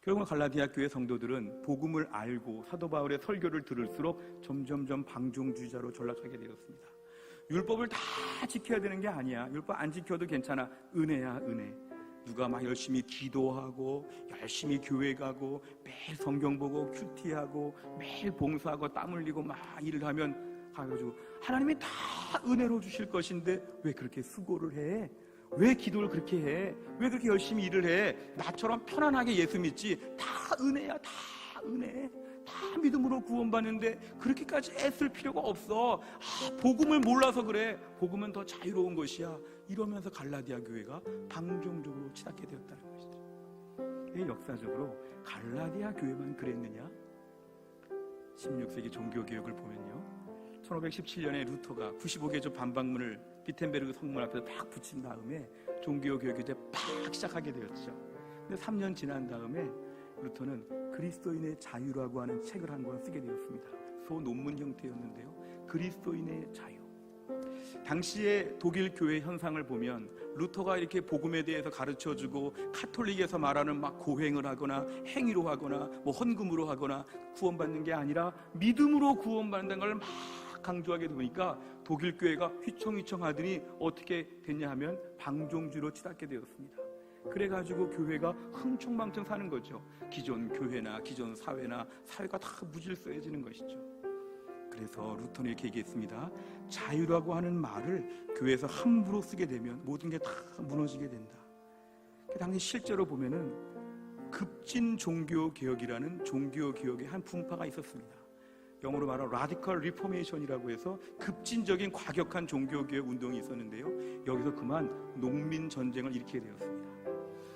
결국 갈라디아 교회 성도들은 복음을 알고 사도 바울의 설교를 들을수록 점점점 방종주의자로 전락하게 되었습니다. 율법을 다 지켜야 되는 게 아니야. 율법 안 지켜도 괜찮아. 은혜야, 은혜. 누가 막 열심히 기도하고 열심히 교회 가고 매일 성경 보고 큐티하고 매일 봉사하고 땀 흘리고 막 일을 하면 가가지고 하나님이 다 은혜로 주실 것인데 왜 그렇게 수고를 해? 왜 기도를 그렇게 해? 왜 그렇게 열심히 일을 해? 나처럼 편안하게 예수 믿지. 다 은혜야, 다 은혜. 다 믿음으로 구원받는데 그렇게까지 애쓸 필요가 없어. 복음을 몰라서 그래. 복음은 더 자유로운 것이야. 이러면서 갈라디아 교회가 방종적으로 치닫게 되었다는 것이죠. 역사적으로 갈라디아 교회만 그랬느냐? 16세기 종교개혁을 보면요, 1517년에 루터가 95개조 반박문을 비텐베르그 성문 앞에서 딱 붙인 다음에 종교개혁이 이제 팍 시작하게 되었죠. 근데 3년 지난 다음에 루터는 그리스도인의 자유라고 하는 책을 한 권 쓰게 되었습니다. 소논문 형태였는데요. 그리스도인의 자유. 당시의 독일 교회 현상을 보면 루터가 이렇게 복음에 대해서 가르쳐주고 카톨릭에서 말하는 막 고행을 하거나 행위로 하거나 뭐 헌금으로 하거나 구원받는 게 아니라 믿음으로 구원받는 걸 막 강조하게 되니까 독일 교회가 휘청휘청 하더니 어떻게 됐냐 하면 방종주의로 치닫게 되었습니다. 그래가지고 교회가 흥청망청 사는 거죠. 기존 교회나 기존 사회가 다 무질서해지는 것이죠. 그래서 루터는 이렇게 얘기했습니다. 자유라고 하는 말을 교회에서 함부로 쓰게 되면 모든 게 다 무너지게 된다. 그 당시 실제로 보면은 급진 종교개혁이라는 종교개혁의 한 분파가 있었습니다. 영어로 말하면 라디컬 리포메이션이라고 해서 급진적인 과격한 종교개혁 운동이 있었는데요. 여기서 그만 농민 전쟁을 일으키게 되었습니다.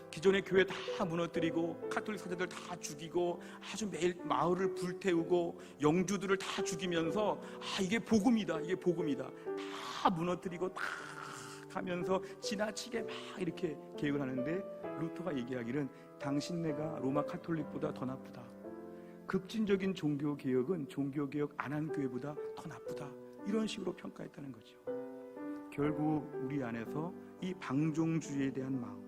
기존의 교회 다 무너뜨리고 카톨릭 사제들 다 죽이고 아주 매일 마을을 불태우고 영주들을 다 죽이면서 이게 복음이다, 이게 복음이다. 다 무너뜨리고 다 가면서 지나치게 막 이렇게 개혁을 하는데 루터가 얘기하기는 당신네가 로마 카톨릭보다 더 나쁘다. 급진적인 종교개혁은 종교개혁 안 한 교회보다 더 나쁘다. 이런 식으로 평가했다는 거죠. 결국 우리 안에서 이 방종주의에 대한 마음,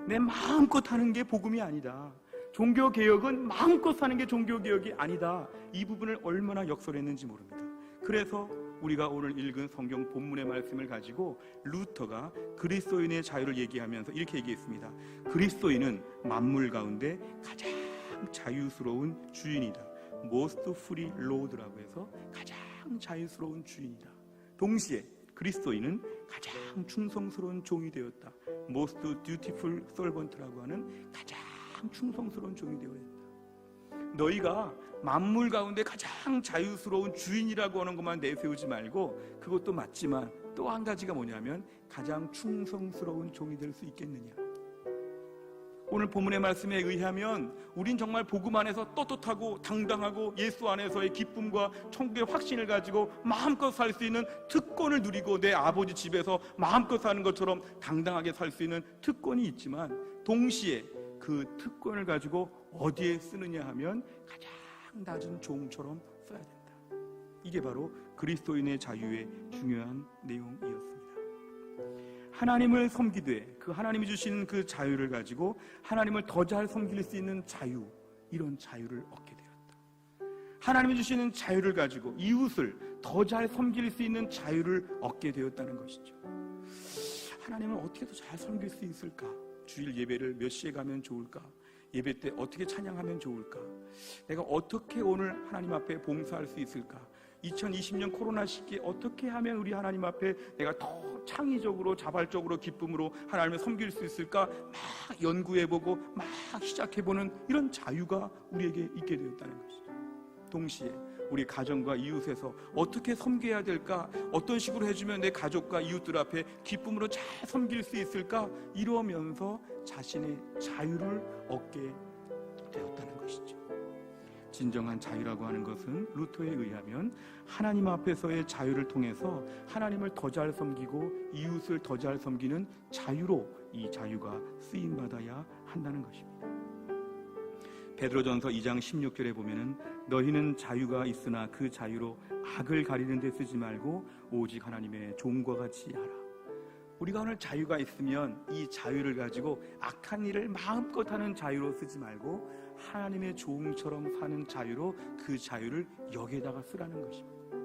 내 마음껏 하는 게 복음이 아니다. 종교개혁은 마음껏 사는 게 종교개혁이 아니다. 이 부분을 얼마나 역설했는지 모릅니다. 그래서 우리가 오늘 읽은 성경 본문의 말씀을 가지고 루터가 그리스도인의 자유를 얘기하면서 이렇게 얘기했습니다. 그리스도인은 만물 가운데 가장 자유스러운 주인이다. Most free Lord라고 해서 가장 자유스러운 주인이다. 동시에 그리스도인은 가장 충성스러운 종이 되었다. Most dutiful servant라고 하는 가장 충성스러운 종이 되어야 된다. 너희가 만물 가운데 가장 자유스러운 주인이라고 하는 것만 내세우지 말고 그것도 맞지만 또 한 가지가 뭐냐면 가장 충성스러운 종이 될 수 있겠느냐. 오늘 본문의 말씀에 의하면 우린 정말 복음 안에서 떳떳하고 당당하고 예수 안에서의 기쁨과 천국의 확신을 가지고 마음껏 살 수 있는 특권을 누리고 내 아버지 집에서 마음껏 사는 것처럼 당당하게 살 수 있는 특권이 있지만 동시에 그 특권을 가지고 어디에 쓰느냐 하면 가장 낮은 종처럼 써야 된다. 이게 바로 그리스도인의 자유의 중요한 내용이었습니다. 하나님을 섬기되 그 하나님이 주신 그 자유를 가지고 하나님을 더 잘 섬길 수 있는 자유, 이런 자유를 얻게 되었다. 하나님이 주시는 자유를 가지고 이웃을 더 잘 섬길 수 있는 자유를 얻게 되었다는 것이죠. 하나님을 어떻게 더 잘 섬길 수 있을까? 주일 예배를 몇 시에 가면 좋을까? 예배 때 어떻게 찬양하면 좋을까? 내가 어떻게 오늘 하나님 앞에 봉사할 수 있을까? 2020년 코로나 시기에 어떻게 하면 우리 하나님 앞에 내가 더 창의적으로 자발적으로 기쁨으로 하나님을 섬길 수 있을까? 막 연구해보고 막 시작해보는 이런 자유가 우리에게 있게 되었다는 것이죠. 동시에 우리 가정과 이웃에서 어떻게 섬겨야 될까? 어떤 식으로 해주면 내 가족과 이웃들 앞에 기쁨으로 잘 섬길 수 있을까? 이러면서 자신의 자유를 얻게 되었다는 것이죠. 진정한 자유라고 하는 것은 루터에 의하면 하나님 앞에서의 자유를 통해서 하나님을 더 잘 섬기고 이웃을 더 잘 섬기는 자유로 이 자유가 쓰임받아야 한다는 것입니다. 베드로전서 2장 16절에 보면은 너희는 자유가 있으나 그 자유로 악을 가리는 데 쓰지 말고 오직 하나님의 종과 같이 하라. 우리가 오늘 자유가 있으면 이 자유를 가지고 악한 일을 마음껏 하는 자유로 쓰지 말고 하나님의 종처럼 사는 자유로 그 자유를 여기에다가 쓰라는 것입니다.